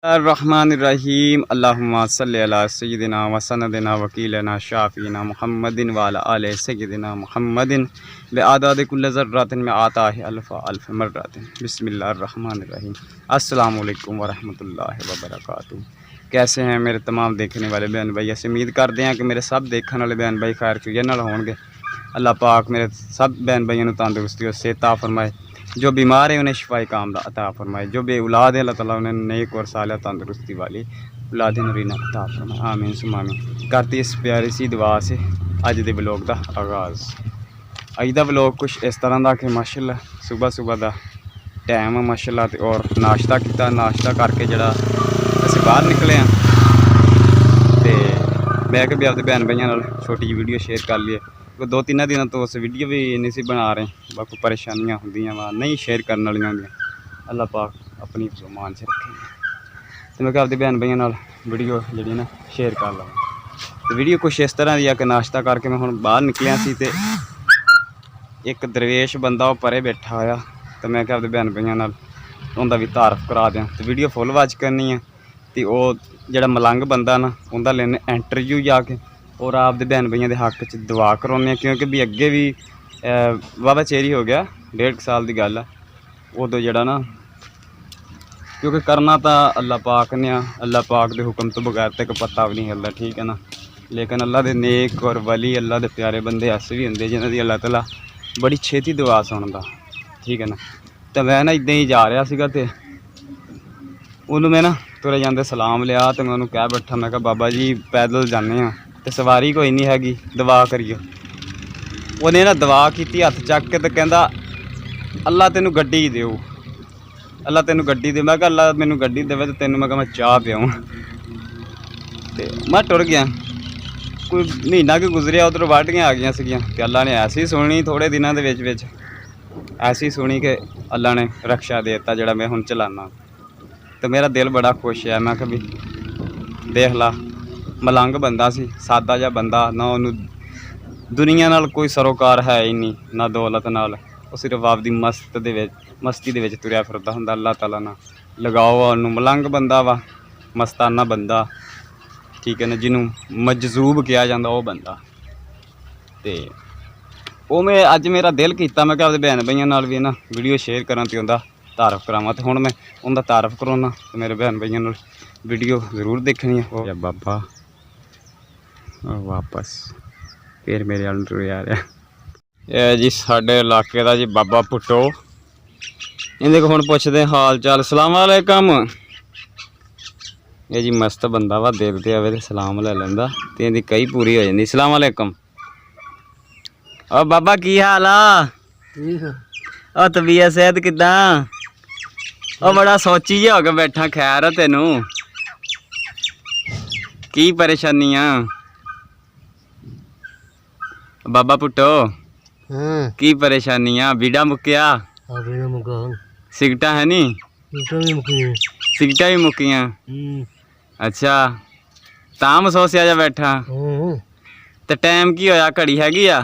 अर्रहमानिर्रहीम अल्लाहुम्मा सल्लि अला सय्यिदिना व सनदिना वकीलना शाफीना मुहम्मदिन व अला आले सय्यिदिना मुहम्मदिन व आदाद कुल्ल ज़र्रातिन में आता है अल्फ़ अल्फ़ मर्रातिन बिस्मिल्लाहिर्रहमानिर्रहीम। अस्सलामु अलैकुम व रहमतुल्लाहि व बरकातुहू। कैसे हैं मेरे तमाम देखने वाले बहन भाई? ऐसे उम्मीद करते हैं कि मेरे सब देखने वाले बहन भाई खैर खैरियत नाल होंगे। अल्लाह पाक मेरे सब बहन भाइयों को तंदुरुस्ती और सेहत अता फरमाए। जो बीमार है उन्हें शिफाई कामला अता फरमाए। जो बे औलाद है अल्लाह ताला उन्हें नेक और सालिह तंदुरुस्ती वाली औलाद नरीना अता फरमाए। आमीन सुम्मा आमीन। करती इस प्यारी सी दुआ से अज दे ब्लॉग का आगाज़। अज दा ब्लॉग कुछ इस तरह का कि माशाअल्लाह सुबह सुबह का टाइम है माशाअल्लाह और नाश्ता किया। नाश्ता करके जरा असीं बाहर निकले हैं तो मैं भी आपके बहन भाइयों नाल छोटी जी वीडियो शेयर कर लिए। दो तीन दिनों तो उस वीडियो भी नहीं सी बना रहे, बाकी परेशानियां होंदियां वा नहीं शेयर करने वाली होंदियां। अल्लाह पाक अपनी मान से रखे तो मैं अपने बहन भाइयों नाल वीडियो जी ना शेयर कर लवां। तो वीडियो कुछ इस तरह की है कि नाश्ता करके मैं हुण बाहर निकलिया सी ते एक दरवेश बंदा वो परे बैठा होया तो मैं अपने बहन भाइयों नाल उनका भी तारफ करा दें। तो वीडियो फुल वाच करनी है तो वह जिहड़ा मलंग बंदा ना उनका लेने इंटरव्यू जाके और आपके बहन भाइयों के हक च दुआ करवाने क्योंकि भी अगे भी वाहवा चेरी हो गया 1.5 साल की गल है उदो जड़ा ना क्योंकि करना तो अल्लाह पाक ने अल्लाह पाक के हुक्म तो बगैर तक पत्ता भी नहीं हिलता, ठीक है ना। लेकिन अल्लाह के नेक और वली अल्लाह के प्यारे बंदे ऐसे भी होंगे जिन्हों की अल्लाह ताला बड़ी छेती दुआ सुनता, ठीक है ना। तो मैं ना इदा ही जा रहा सीगा ते उन्होंने मैं ना तुरे जाते सलाम लिया तो मैं उन्होंने कह बैठा मैं कहा बाबा जी पैदल जाने तो सवारी कोई नहीं हैगी दुआ करियो। उन्हें ना दुआ की हथ चक के तो कहता अल्लाह तेनू गड्डी देऊ, अल्लाह तेनू गड्डी दे। मैं कहा अल्लाह मैनू गड्डी देवे तो तेनू मैं कहा मैं चाह पियाऊँ। तो मैं टुर गया कोई महीना कि गुजरिया उधर वाटियाँ आ गई सीगियां ते अल्लाह ने ऐसी सुनी थोड़े दिनों के विच ऐसी सुनी कि अल्लाह ने रक्षा दे दिता जोड़ा मैं हुण चलाना। तो मेरा दिल बड़ा खुश है। मैं कहा भी देख ला मलंग बंदा सी सादा जा बंदा ना उन्होंने दुनिया नाल कोई सरोकार है ही नहीं ना दौलत नाल, वो सिर्फ आपदी मस्ती दे विच तुरया फिरदा हुंदा। अल्लाह ताला ना लगाओ उन्होंने मलंग बंदा वा मस्ताना बंदा, ठीक है ना, जिन्हों मजजूब किया जाता वह बंदा। तो वो मैं अज मेरा दिल किया मैं अपने बहन भाइयों नाल भी ना वीडियो शेयर करा तो उनका तारफ करावां। तो हुण मैं उनका तारफ कराना तो मेरे बहन भाइयों नाल वीडियो जरूर देखनी है। बाबा वापस फिर मेरे वाल टुर आ रहा जी साडे इलाके का जी बाबा भुट्टो। इहदे को हुण पुछदे हाल चाल। सलाम वालेकुम। ये जी मस्त बंदा वा देखते आवे तो सलाम ले लेंदा ते इहदी कई पूरी हो जाती। सलाम वालेकुम। ओ बाबा की हाल आ? तबीयत सेहत किदां? बड़ा सोची जिहा हो के बैठा। खैर है तेनू की परेशानियां? बाबा भुट्टो की परेशानियां? बीड़ा मुक्या? सिगटा है नी? सिगटा भी मुक्कियां? अच्छा तां सोसिया जा बैठा। तो टाइम की होया? घड़ी हैगी आ?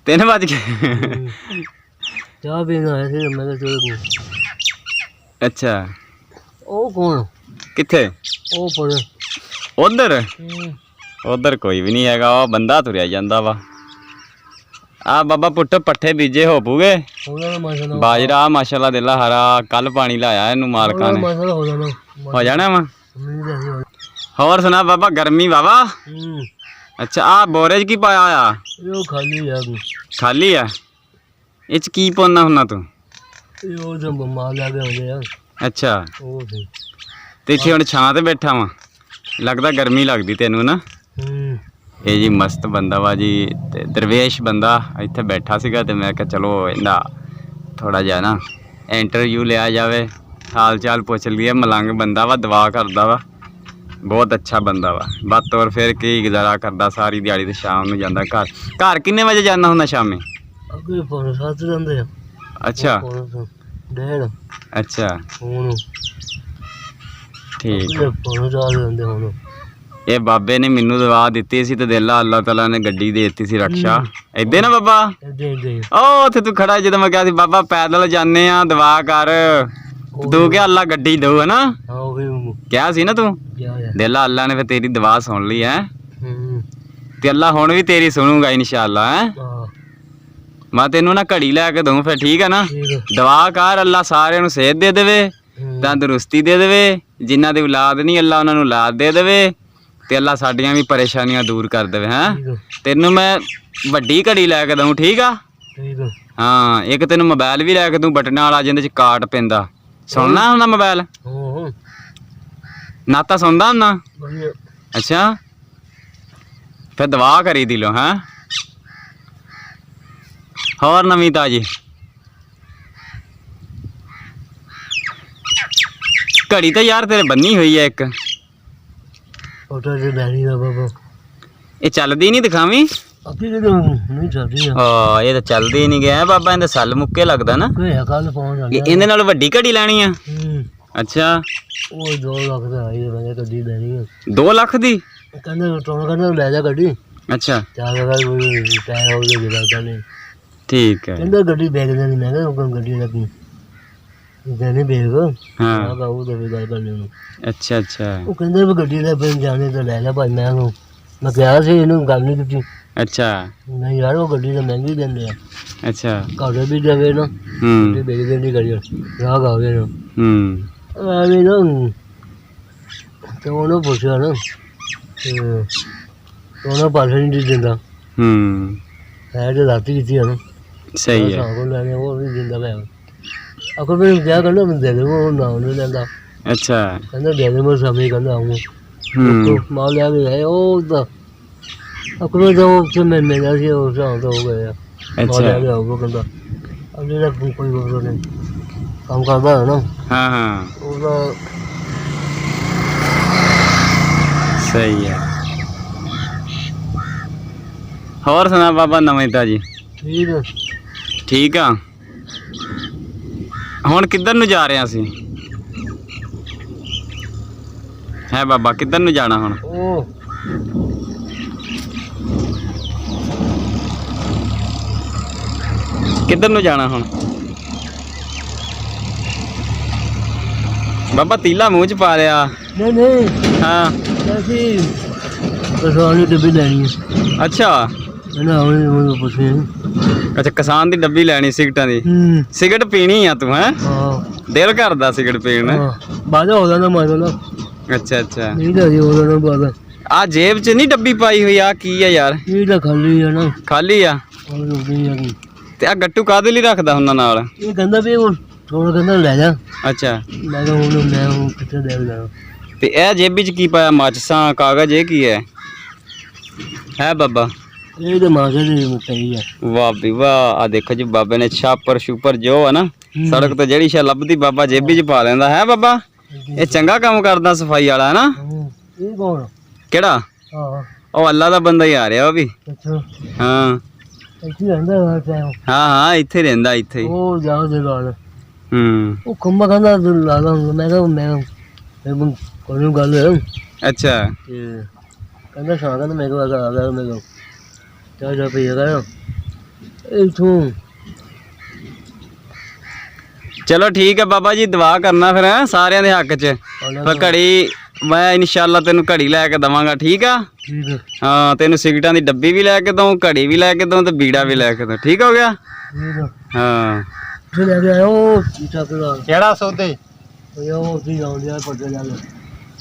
3 बज गए। अच्छा किथे? उधर उधर कोई भी नहीं है, बंदा तुरया जाता वा। आ बाबा पुट्ट पट्ठे बीजे हो पूगे? बाजरा माशाल्लाह दिला हरा कल पानी लाया इनू मालका ने हो जाना वा। होर सुना बाबा गर्मी बाबा? अच्छा आ बोरे च की पाया आ? खाली है इच की पाना हुन्ना तू? अच्छा तो इत्थे हुण छां ते बैठा वा लगता गर्मी लगती तेनू ना। ये जी मस्त बंदा वा जी दरवेश बंदा इत्थे बैठा सीगा ते मैं कहा चलो इहदा थोड़ा जा ना इंटरव्यू लिया जाए हाल चाल पुछ लिया। मलंग बंदा वा दुआ करदा वा बहुत अच्छा बंदा वा। बस और फिर की गुजारा करदा सारी दिहाड़ी ते शाम नूं जांदा घर। घर किन्ने बजे जाना हुंदा शामी? अच्छा अच्छा ठीक। ये बाबे ने मैनू दुआ दी सी तो दिल अल्लाह ताला ने गड्डी दे दी सी रक्षा। ਏਦਾਂ ਨਾ ਬਾਬਾ ਉਹ ਉੱਥੇ ਤੂੰ ਖੜਾ ਜਦੋਂ ਮੈਂ ਕਿਹਾ ਸੀ ਬਾਬਾ ਪੈਦਲ ਜਾਂਦੇ ਆ ਦੁਆ ਕਰ ਤੂੰ ਕਿਹਾ ਅੱਲਾ ਗੱਡੀ ਦਊ ਹਨਾ ਕਿਹਾ ਸੀ ਨਾ ਤੂੰ ਦਿਲ ਅੱਲਾ ਨੇ ਫਿਰ ਤੇਰੀ ਦੁਆ ਸੁਣ ਲਈ ਹੈ ਤੇ ਅੱਲਾ ਹੁਣ ਵੀ ਤੇਰੀ ਸੁਣੂਗਾ ਇਨਸ਼ਾਅੱਲਾ ਹੈ ਮੈਂ ਤੈਨੂੰ ਨਾ ਘੜੀ ਲੈ ਕੇ ਦਊਂ ਫਿਰ ਠੀਕ ਹੈ ਨਾ ਦੁਆ ਕਰ ਅੱਲਾ ਸਾਰਿਆਂ ਨੂੰ ਸਿਹਤ ਦੇ ਦੇਵੇ ਤੰਦਰੁਸਤੀ ਦੇ ਦੇਵੇ ਜਿਨ੍ਹਾਂ ਦੀ ਔਲਾਦ ਨਹੀਂ ਅੱਲਾ ਉਹਨਾਂ ਨੂੰ ਔਲਾਦ ਦੇ ਦੇਵੇ ਤੇ ਅੱਲਾ ਸਾਡੀਆਂ ਵੀ ਪਰੇਸ਼ਾਨੀਆਂ ਦੂਰ ਕਰ ਦੇਵੇ ਹੈਂ ਤੈਨੂੰ ਮੈਂ ਵੱਡੀ ਘੜੀ ਲੈ ਕੇ ਦਊਂ ਠੀਕ ਆ ਹਾਂ ਇੱਕ ਤੈਨੂੰ ਮੋਬਾਈਲ ਵੀ ਲੈ ਕੇ ਦਊਂ ਬਟਨਾਂ ਵਾਲਾ ਜਿਹਦੇ ਚ ਕਾਟ ਪੈਂਦਾ ਸੁਣਨਾ ਹੁੰਦਾ ਮੋਬਾਈਲ ਨਾਤਾ ਸੁਣਦਾ ਹੁੰਦਾ ਅੱਛਾ ਫਿਰ ਦੁਆ ਕਰੀ ਦਿਲੋਂ ਹੈਂ ਹੋਰ ਨਵੀਂ ਤਾਜੀ ਘੜੀ ਤਾਂ ਯਾਰ ਤੇਰੇ ਬੰਨੀ ਹੋਈ ਹੈ ਇੱਕ ਇਹ ਚੱਲਦੀ ਨਹੀਂ ਦਿਖਾਵੀਂ ਹਾਂ ਇਹ ਤਾਂ ਚੱਲਦੀ ਨਹੀਂ ਗਿਆ ਬਾਬਾ ਇਹਦਾ ਸੱਲ ਮੁੱਕੇ ਲੱਗਦਾ ਨਾ ਇਹਦੇ ਨਾਲ ਵੱਡੀ ਘੜੀ ਲੈਣੀ ਆ ਅੱਛਾ ਉਹ 2 ਲੱਖ ਦਾ ਆਈ ਮੈਂ ਗੱਡੀ ਲੈਣੀ ਆ 2 ਲੱਖ ਦੀ ਕਹਿੰਦਾ ਲੈ ਜਾ ਗੱਡੀ ਅੱਛਾ ਠੀਕ ਹੈ ਕਹਿੰਦਾ ਗੱਡੀ ਵੇਚਦੇ ਨਹੀਂ ਮੈਂ ਕਿਹਾ ਗੱਡੀ ਦਾ ਕੀ ਦੇਣੀ ਵੇਚ ਹਾਂ ਉਹ ਤਾਂ ਗੱਲ ਕਰ ਲਿਓ ਅੱਛਾ ਅੱਛਾ ਉਹ ਕਹਿੰਦੇ ਵੀ ਗੱਡੀ ਦਾ ਫਿਰ ਜਾਣੇ ਤਾਂ ਲੈ ਲੈ ਭਾਈ ਮੈਂ ਕਿਹਾ ਸੀ ਇਹਨੂੰ ਗੱਲ ਨਹੀਂ ਕੀਤੀ ਅੱਛਾ ਨਹੀਂ ਯਾਰ ਉਹ ਗੱਡੀ ਤਾਂ ਮਹਿੰਗੀ ਦਿੰਦੇ ਆ ਅੱਛਾ ਘਰ ਵੀ ਦੇਵੇ ਨਾ ਤੇ ਵੇਚ ਦੇਣੀ ਗੱਡੀ ਰਾਹ ਗਾਵੇ ਨਾ ਐਵੇਂ ਨਾ ਤੇ ਉਹਨੂੰ ਪੁੱਛਿਆ ਨਾ ਤੇ ਉਹਨੂੰ ਪੈਸੇ ਨਹੀਂ ਦਿੰਦਾ ਹੈ ਤੇ ਰਾਤੀ ਕੀਤੀ ਆ ਨਾ ਸਹੀ ਹੈ ਉਹ ਨਹੀਂ ਦਿੰਦਾ ਮੈਂ ਅਕਲ ਮੈਂ ਕਿਹਾ ਕਹਿੰਦਾ ਮੈਂ ਦੇ ਦੇ ਉਹ ਨਾ ਉਹਨੇ ਲੈਂਦਾ ਅੱਛਾ ਕਹਿੰਦਾ ਦੇ ਦੇ ਮੈਂ ਸਮੇਂ ਕਹਿੰਦਾ ਆਊਂ ਮਾਲ ਲਿਆ ਵੀ ਹੈ ਉਹ ਤਾਂ ਅਕਲ ਜੋ ਉੱਥੇ ਮੈਂ ਮਿਲਿਆ ਸੀ ਉਹ ਸਾਂ ਤੋਂ ਹੋ ਗਿਆ ਮਾਲ ਲਿਆ ਗਿਆ ਉਹ ਕਹਿੰਦਾ ਅਗਲੇ ਦਾ ਕੋਈ ਹੋਰ ਨਹੀਂ ਕੰਮ ਕਰਦਾ ਹੈ ਨਾ ਹਾਂ ਉਹਦਾ ਸਹੀ ਹੈ ਹੋਰ ਸੁਣਾ ਬਾਬਾ ਨਵੀਂ ਤਾਜੀ ਠੀਕ ਆ ਹੁਣ ਕਿੱਧਰ ਨੂੰ ਜਾ ਰਹੇ ਅਸੀਂ ਹੈ ਬਾਬਾ ਕਿੱਧਰ ਨੂੰ ਜਾਣਾ ਹੁਣ ਕਿੱਧਰ ਨੂੰ ਜਾਣਾ ਹੁਣ ਬਾਬਾ ਤੀਲਾ ਮੂੰਹ ਚ ਪਾ ਲਿਆ ਨਹੀਂ ਹਾਂ ਅਸੀਂ ਕਿਸਾਨ ਦੀ ਡੱਬੀ ਲੈਣੀ ਹੈ ਅੱਛਾ ਅੱਛਾ ਕਿਸਾਨ ਦੀ ਡੱਬੀ ਲੈਣੀ ਸਿਗਰਟਾਂ ਦੀ ਸਿਗਰਟ ਪੀਣੀ ਆ ਤੂੰ ਹੈ ਦਿਲ ਕਰਦਾ ਸਿਗਰਟ ਪੀਣ ਬਾਜਾ ਹੋ ਜਾਂਦਾ ਮਾਜਾ ਅੱਛਾ ਅੱਛਾ ਆ ਜੇਬ ਚ ਨਹੀਂ ਡੱਬੀ ਪਾਈ ਹੋਈ ਆ ਕੀ ਆ ਯਾਰ ਇਹ ਤਾਂ ਖਾਲੀ ਆ ਨਾ ਖਾਲੀ ਆ ਤੇ ਆ ਗੱਟੂ ਕਾਹਦੇ ਲਈ ਰੱਖਦਾ ਹੁੰਦਾ ਨਾਲ ਇਹ ਕਹਿੰਦਾ ਵੀ ਥੋੜਾ ਕਹਿੰਦਾ ਲੈ ਜਾ ਅੱਛਾ ਮੈਂ ਕਿਹਾ ਹੁਣ ਮੈਂ ਕਿੱਥੇ ਦੇ ਜਾਣਾ ਤੇ ਇਹ ਜੇਬੀ ਚ ਕੀ ਪਾਇਆ ਮਾਚਸਾਂ ਕਾਗਜ਼ ਇਹ ਕੀ ਹੈ ਬਾਬਾ ਇਹ ਤਾਂ ਮਾਚਸ ਦੀ ਪਈ ਆ ਵਾਹ ਵੀ ਵਾਹ ਆ ਦੇਖੋ ਜੀ ਬਾਬੇ ਨੇ ਛਾਪਰ ਸ਼ੂਪਰ ਜੋ ਹੈ ਨਾ ਸੜਕ ਤੇ ਜਿਹੜੀ ਸ਼ੈ ਲੱਭਦੀ ਬਾਬਾ ਜੇਬੀ ਚ ਪਾ ਲੈਂਦਾ ਹੈ ਬਾਬਾ ਇਹ ਚੰਗਾ ਕੰਮ ਕਰਦਾ ਸਫਾਈ ਵਾਲਾ ਹੈ ਨਾ ਇਹ ਕੌਣ ਕਿਹੜਾ ਉਹ ਅੱਲਾ ਦਾ ਬੰਦਾ ਹੀ ਆ ਰਿਹਾ ਉਹ ਵੀ ਹਾਂ ਇੱਥੇ ਰਹਿੰਦਾ ਹਾਂ ਇੱਥੇ ਰਹਿੰਦਾ ਇੱਥੇ ਉਹ ਜਾਓ ਦੇ ਨਾਲ ਉਹ ਖੰਭਾ ਕਹਿੰਦਾ ਲਾ ਲਾ ਮੈਂ ਕਿਹਾ ਮੈਂ ਕੋਈ ਗੱਲ ਅੱਛਾ ਕਹਿੰਦਾ ਸ਼ਾਹ ਕਹਿੰਦਾ ਮੇਰੇ ਕੋਲ ਆ ਗਿਆ ਮੇਰੇ ਕੋਲ ਚਾਹ ਪੀਏਗਾ ਇੱਥੋਂ ਚਲੋ ਠੀਕ ਹੈ ਬਾਬਾ ਜੀ ਦੁਆ ਕਰਨਾ ਫਿਰ ਸਾਰਿਆਂ ਦੇ ਹੱਕ 'ਚ ਫਿਰ ਘੜੀ ਮੈਂ ਇਨਸ਼ਾਅੱਲਾ ਤੈਨੂੰ ਘੜੀ ਲੈ ਕੇ ਦੇਵਾਂਗਾ ਠੀਕ ਆ ਹਾਂ ਤੈਨੂੰ ਸਿਗਰਟਾਂ ਦੀ ਡੱਬੀ ਵੀ ਲੈ ਕੇ ਦਊਂ ਘੜੀ ਵੀ ਲੈ ਕੇ ਦਊਂ ਤੇ ਬੀੜਾ ਵੀ ਲੈ ਕੇ ਦਊਂ ਠੀਕ ਹੋ ਗਿਆ ਹਾਂ ਕਿਹੜਾ ਸੌਦੇ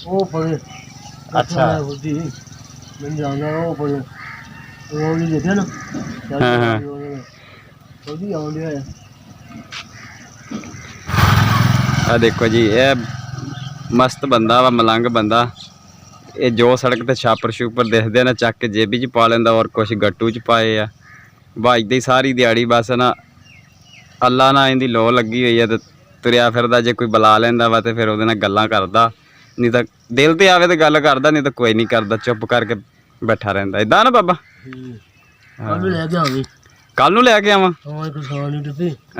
ਉਹ ਪਰੇ ਅੱਛਾ ਮੈਨੂੰ ਜਾਣਦਾ ਉਹ ਪਰੇ ਉਹ ਨਹੀਂ ਦੇਖਿਆ ਨਾ ਹਾਂ ਉਹਦੀ ਆਉਂਦੇ ਆ ਆ ਦੇਖੋ ਜੀ ਇਹ ਮਸਤ ਬੰਦਾ ਵਾ ਮਲੰਗ ਬੰਦਾ ਇਹ ਜੋ ਸੜਕ ਤੇ ਛਾਪਰ ਸ਼ੂਪਰ ਦੇਖਦੇ ਨਾ ਚੱਕ ਕੇ ਜੇਬੀ 'ਚ ਪਾ ਲੈਂਦਾ ਔਰ ਕੁਛ ਗੱਟੂ 'ਚ ਪਾਏ ਆ ਵੱਜਦੇ ਹੀ ਸਾਰੀ ਦਿਹਾੜੀ ਬਸ ਨਾ ਅੱਲਾ ਨਾਲ ਇਹਦੀ ਲੋਹ ਲੱਗੀ ਹੋਈ ਆ ਤੇ ਤੁਰਿਆ ਫਿਰਦਾ ਜੇ ਕੋਈ ਬੁਲਾ ਲੈਂਦਾ ਵਾ ਤੇ ਫਿਰ ਉਹਦੇ ਨਾਲ ਗੱਲਾਂ ਕਰਦਾ ਨਹੀਂ ਤਾਂ ਦਿਲ ਤੇ ਆਵੇ ਤੇ ਗੱਲ ਕਰਦਾ ਨਹੀਂ ਤਾਂ ਕੋਈ ਨਹੀਂ ਕਰਦਾ ਚੁੱਪ ਕਰਕੇ ਬੈਠਾ ਰਹਿੰਦਾ ਇਦਾਂ ਨਾ ਬਾਬਾ ਕੱਲ ਨੂੰ ਲੈ ਕੇ ਆਵਾਂ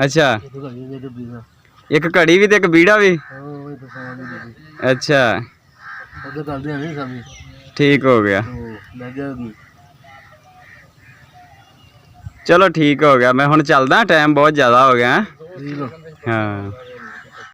ਅੱਛਾ ਇੱਕ ਘੜੀ ਵੀ ਤੇ ਇੱਕ ਬੀੜਾ ਵੀ ਅੱਛਾ ਠੀਕ ਹੋ ਗਿਆ ਚਲੋ ਠੀਕ ਹੋ ਗਿਆ, ਮੈਂ ਹੁਣ ਚੱਲਦਾ, ਟਾਈਮ ਬਹੁਤ ਜ਼ਿਆਦਾ ਹੋ ਗਿਆ। ਠੀਕ ਆ। ਹਾਂ